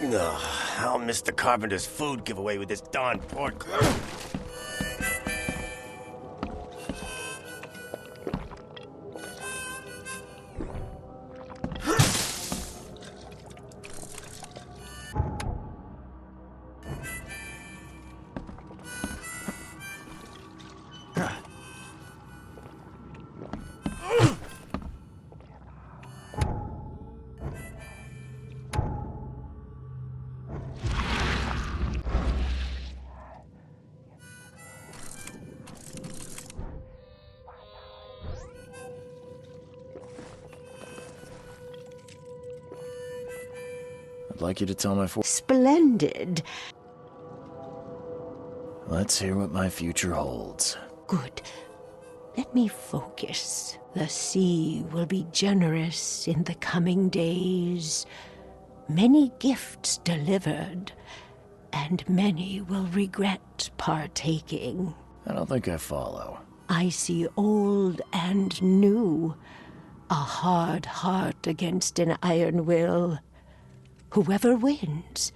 Ugh, I'll miss the carpenter's food giveaway with this darn pork. I'd like you to tell my Splendid. Let's hear what my future holds. Good. Let me focus. The sea will be generous in the coming days. Many gifts delivered, and many will regret partaking. I don't think I follow. I see old and new. A hard heart against an iron will. Whoever wins,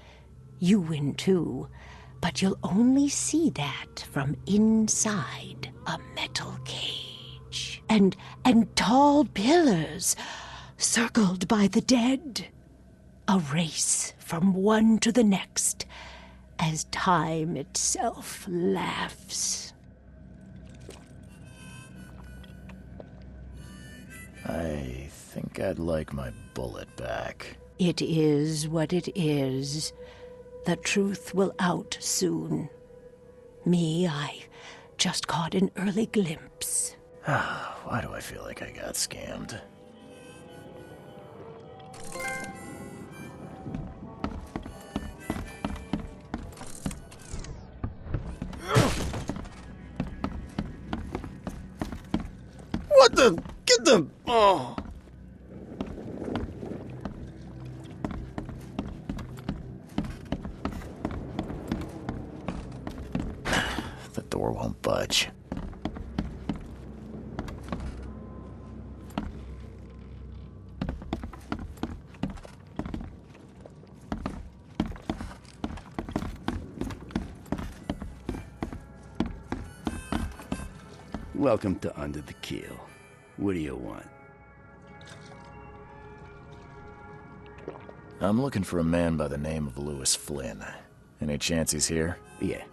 you win too. But you'll only see that from inside a metal cage. And tall pillars circled by the dead. A race from one to the next as time itself laughs. I think I'd like my bullet back. It is what it is. The truth will out soon. Me, I just caught an early glimpse. Why do I feel like I got scammed? What the? Get the... Oh. The door won't budge. Welcome to Under the Keel. What do you want? I'm looking for a man by the name of Lewis Flynn. Any chance he's here? Yeah.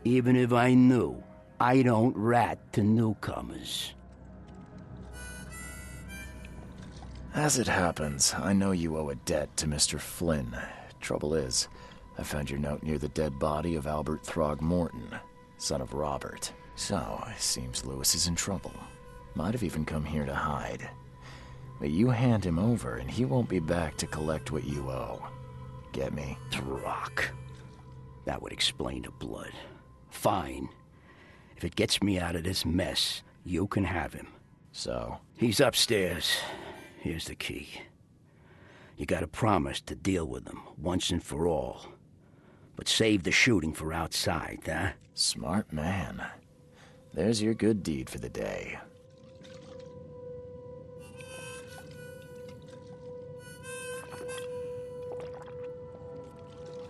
Even if I knew, I don't rat to newcomers. As it happens, I know you owe a debt to Mr. Flynn. Trouble is, I found your note near the dead body of Albert Throgmorton, son of Robert. So, it seems Lewis is in trouble. Might have even come here to hide. But you hand him over and he won't be back to collect what you owe. Get me? Throck. That would explain the blood. Fine. If it gets me out of this mess, you can have him. So? He's upstairs. Here's the key. You gotta promise to deal with him, once and for all. But save the shooting for outside, huh? Smart man. There's your good deed for the day.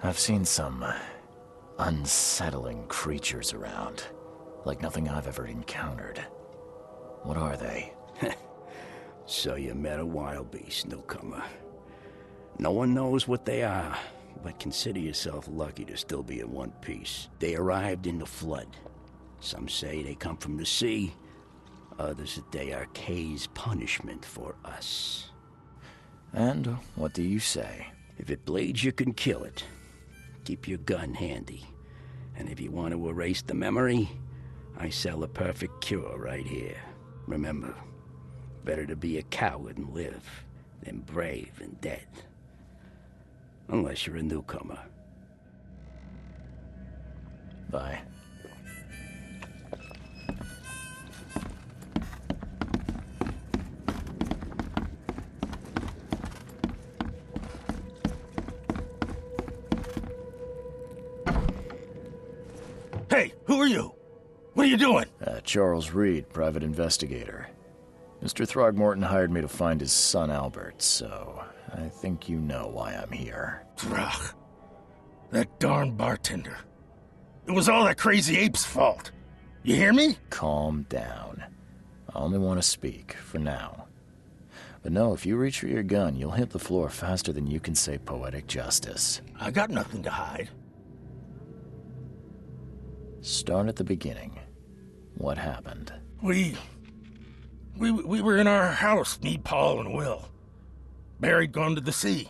I've seen some unsettling creatures around, like nothing I've ever encountered. What are they? So you met a wild beast, newcomer. No one knows what they are, but consider yourself lucky to still be in one piece. They arrived in the flood. Some say they come from the sea. Others that they are Kay's punishment for us. And what do you say? If it bleeds, you can kill it. Keep your gun handy. And if you want to erase the memory, I sell a perfect cure right here. Remember, better to be a coward and live than brave and dead. Unless you're a newcomer. Bye. Hey, who are you? What are you doing? Charles Reed, private investigator. Mr. Throgmorton hired me to find his son Albert, so I think you know why I'm here. Ugh. That darn bartender. It was all that crazy ape's fault. You hear me? Calm down. I only want to speak, for now. But no, if you reach for your gun, you'll hit the floor faster than you can say poetic justice. I got nothing to hide. Start at the beginning. What happened? We were in our house, me, Paul, and Will. Barry'd gone to the sea.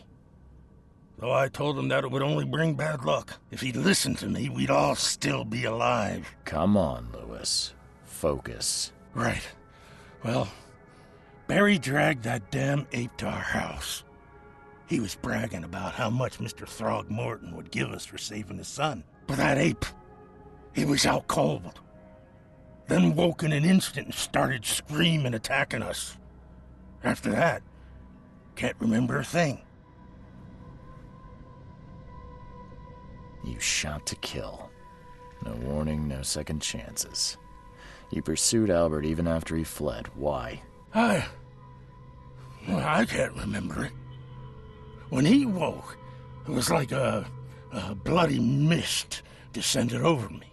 Though I told him that it would only bring bad luck. If he'd listened to me, we'd all still be alive. Come on, Lewis. Focus. Right. Well, Barry dragged that damn ape to our house. He was bragging about how much Mr. Throgmorton would give us for saving his son. But that ape, he was out cold. Then woke in an instant and started screaming, attacking us. After that, can't remember a thing. You shot to kill. No warning, no second chances. You pursued Albert even after he fled. Why? I can't remember it. When he woke, it was like a bloody mist descended over me.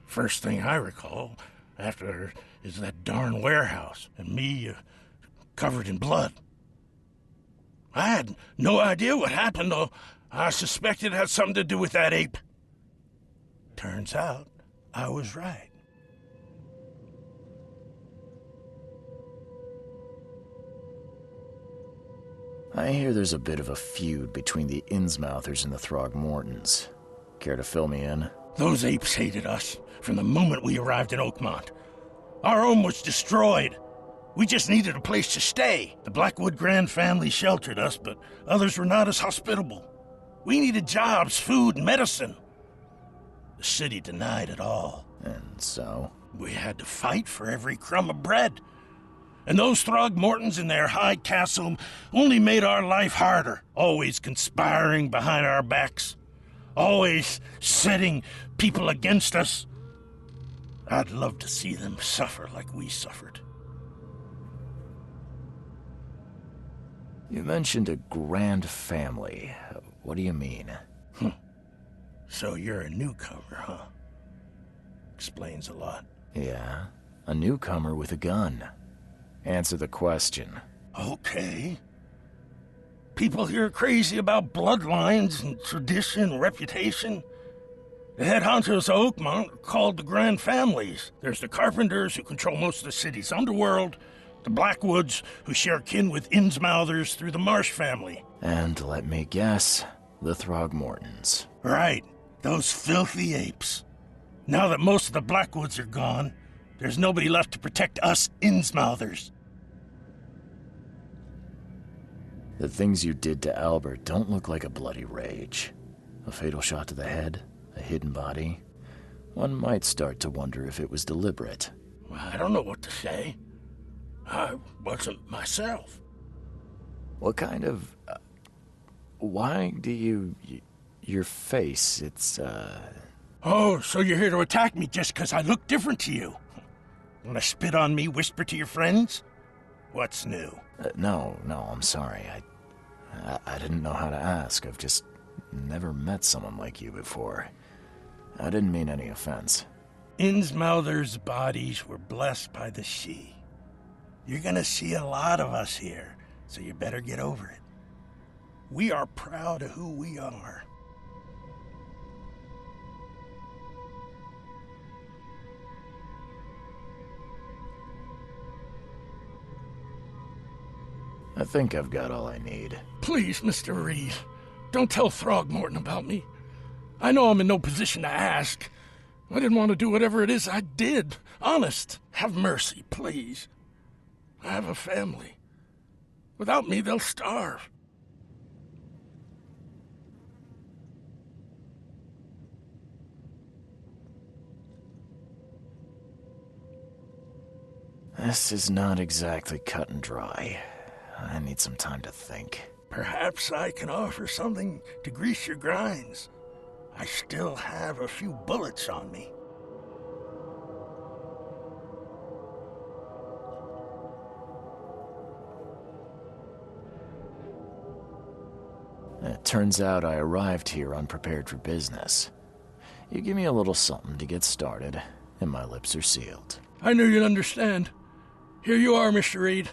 First thing I recall after is that darn warehouse and me covered in blood. I had no idea what happened, though. I suspected it had something to do with that ape. Turns out I was right. I hear there's a bit of a feud between the Innsmouthers and the Throgmortons. Care to fill me in? Those apes hated us from the moment we arrived in Oakmont. Our home was destroyed. We just needed a place to stay. The Blackwood Grand family sheltered us, but others were not as hospitable. We needed jobs, food, and medicine. The city denied it all. And so? We had to fight for every crumb of bread. And those Throgmortons in their high castle only made our life harder, always conspiring behind our backs, always setting people against us. I'd love to see them suffer like we suffered. You mentioned a grand family. What do you mean? So you're a newcomer, huh? Explains a lot. Yeah, a newcomer with a gun. Answer the question. Okay. People here are crazy about bloodlines and tradition and reputation. The head honchos of Oakmont are called the Grand Families. There's the Carpenters, who control most of the city's underworld, the Blackwoods, who share kin with Innsmouthers through the Marsh family. And let me guess, the Throgmortons. Right, those filthy apes. Now that most of the Blackwoods are gone, there's nobody left to protect us Innsmouthers. The things you did to Albert don't look like a bloody rage. A fatal shot to the head, a hidden body. One might start to wonder if it was deliberate. Well, I don't know what to say. I wasn't myself. What kind of... why do you... your face, it's, Oh, so you're here to attack me just because I look different to you? Want to spit on me, whisper to your friends? What's new? No, I'm sorry. I didn't know how to ask. I've just never met someone like you before. I didn't mean any offense. Innsmouthers' bodies were blessed by the she. You're gonna see a lot of us here, so you better get over it. We are proud of who we are. I think I've got all I need. Please, Mr. Reed, don't tell Throgmorton about me. I know I'm in no position to ask. I didn't want to do whatever it is I did. Honest, have mercy, please. I have a family. Without me, they'll starve. This is not exactly cut and dry. I need some time to think. Perhaps I can offer something to grease your grinds. I still have a few bullets on me. It Turns out I arrived here unprepared for business. You give me a little something to get started, and my lips are sealed. I knew you'd understand. Here you are, Mr. Reed.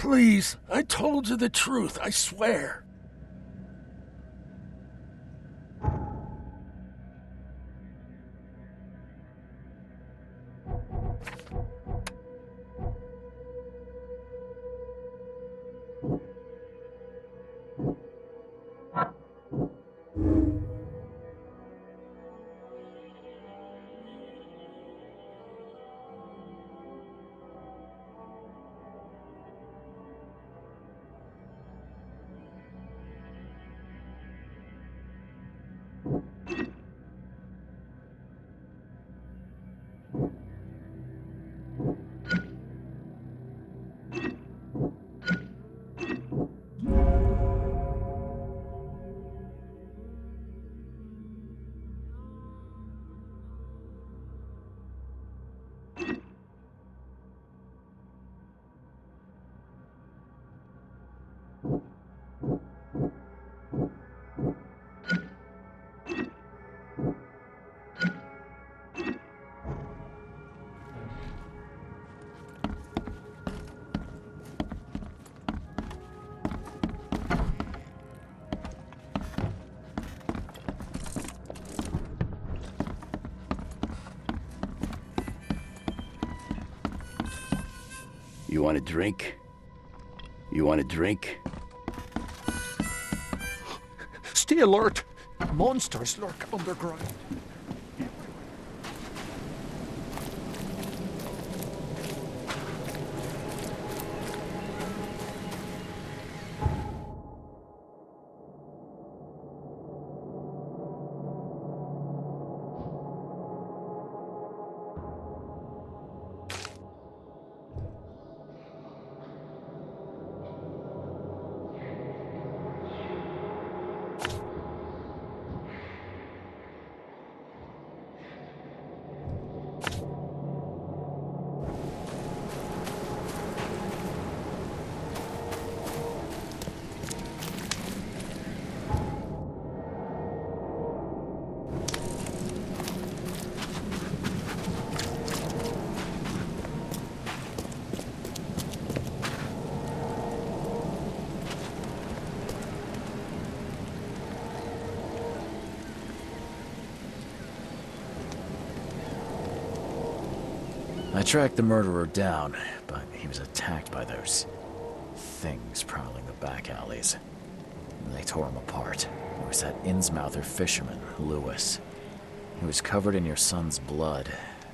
Please, I told you the truth, I swear. You want a drink? You want a drink? Stay alert! Monsters lurk underground. I tracked the murderer down, but he was attacked by those things prowling the back alleys. They tore him apart. It was that Innsmouther fisherman, Lewis. He was covered in your son's blood.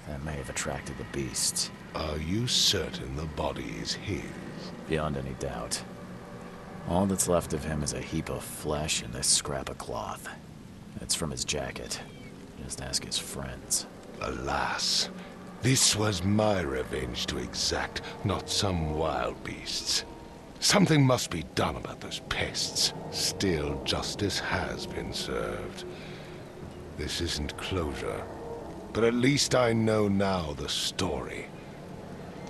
That may have attracted the beasts. Are you certain the body is his? Beyond any doubt. All that's left of him is a heap of flesh and this scrap of cloth. It's from his jacket. Just ask his friends. Alas, this was my revenge to exact, not some wild beast's. Something must be done about those pests. Still, justice has been served. This isn't closure, but at least I know now the story.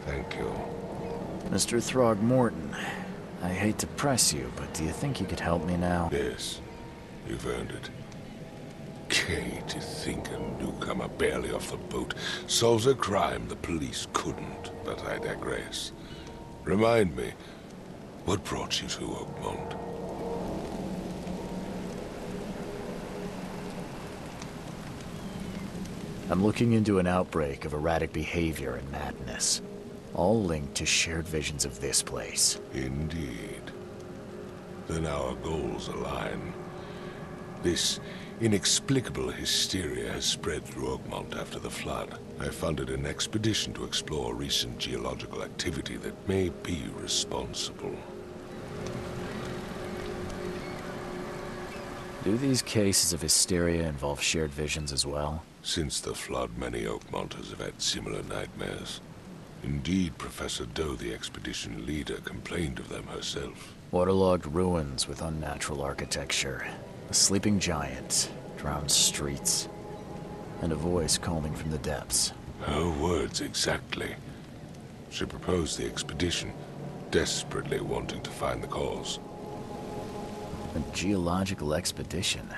Thank you. Mr. Throgmorton, I hate to press you, but do you think you could help me now? Yes, you've earned it. Gay to think a newcomer barely off the boat solves a crime the police couldn't, but I digress. Remind me, what brought you to Oakmont? I'm looking into an outbreak of erratic behavior and madness, all linked to shared visions of this place. Indeed. Then our goals align. This inexplicable hysteria has spread through Oakmont after the flood. I funded an expedition to explore recent geological activity that may be responsible. Do these cases of hysteria involve shared visions as well? Since the flood, many Oakmonters have had similar nightmares. Indeed, Professor Doe, the expedition leader, complained of them herself. Waterlogged ruins with unnatural architecture. A sleeping giant, drowned streets, and a voice calling from the depths. Her words exactly. She proposed the expedition, desperately wanting to find the cause. A geological expedition?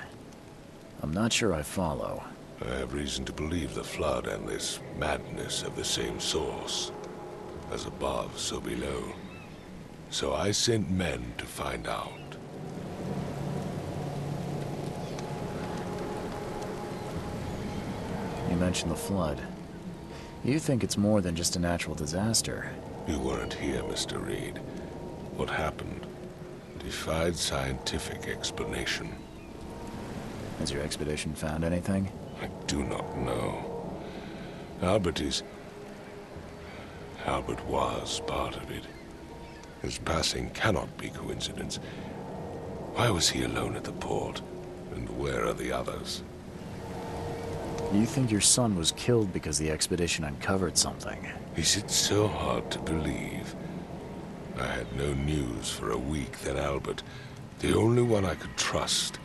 I'm not sure I follow. I have reason to believe the flood and this madness have the same source. As above, so below. So I sent men to find out. You mentioned the flood. You think it's more than just a natural disaster? You weren't here, Mr. Reed. What happened defied scientific explanation. Has your expedition found anything? I do not know. Albert was part of it. His passing cannot be coincidence. Why was he alone at the port? And where are the others? You think your son was killed because the expedition uncovered something? Is it so hard to believe? I had no news for a week, then Albert, the only one I could trust,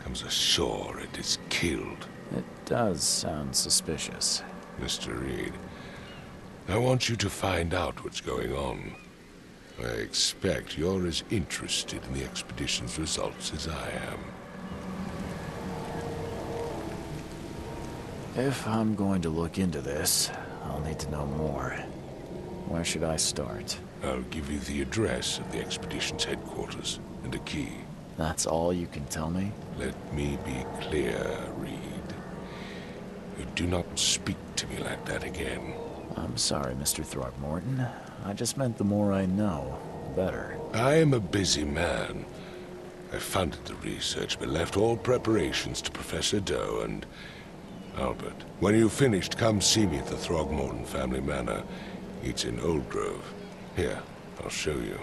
comes ashore and is killed. It does sound suspicious. Mr. Reed, I want you to find out what's going on. I expect you're as interested in the expedition's results as I am. If I'm going to look into this, I'll need to know more. Where should I start? I'll give you the address of the expedition's headquarters and a key. That's all you can tell me? Let me be clear, Reed. You do not speak to me like that again. I'm sorry, Mr. Throckmorton. I just meant the more I know, the better. I am a busy man. I funded the research, but left all preparations to Professor Doe and Albert. When you've finished, come see me at the Throgmorton family manor. It's in Old Grove. Here, I'll show you.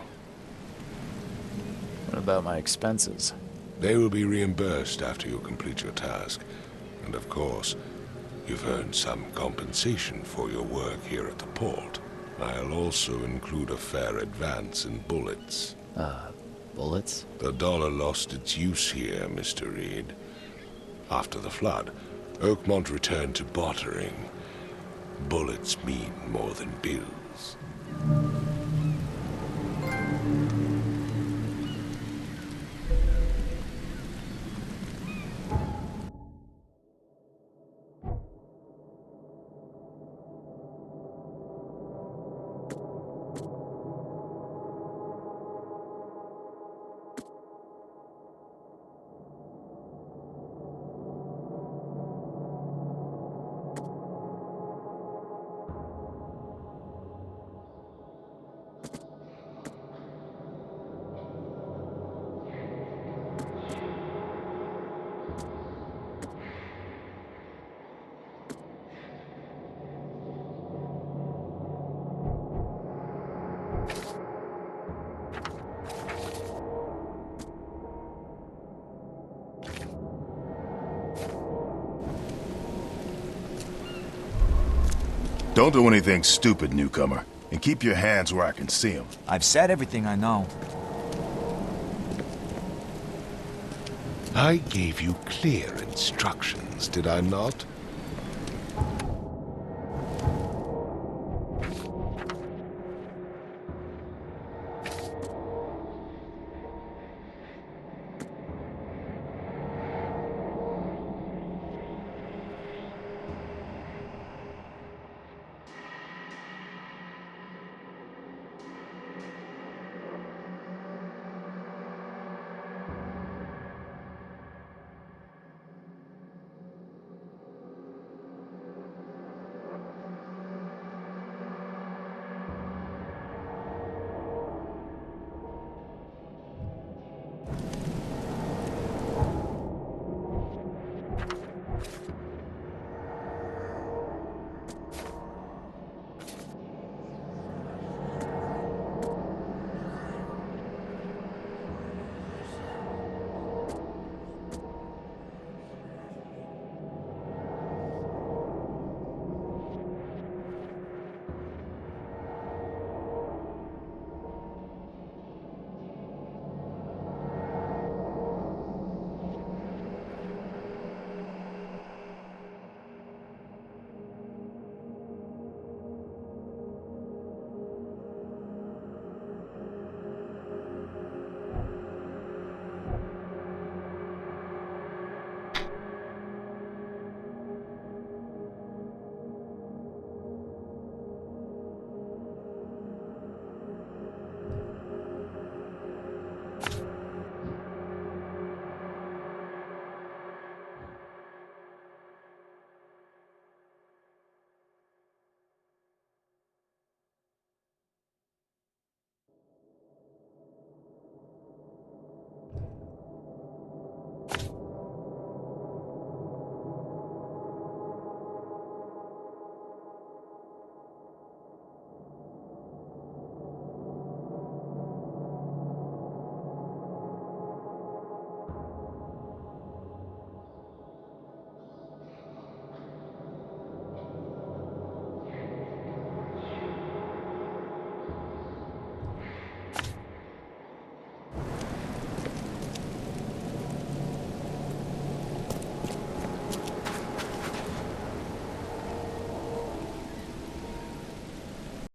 What about my expenses? They will be reimbursed after you complete your task. And of course, you've earned some compensation for your work here at the port. I'll also include a fair advance in bullets. Bullets? The dollar lost its use here, Mr. Reed. After the flood, Oakmont returned to bartering. Bullets mean more than bills. Don't do anything stupid, newcomer. And keep your hands where I can see them. I've said everything I know. I gave you clear instructions, did I not?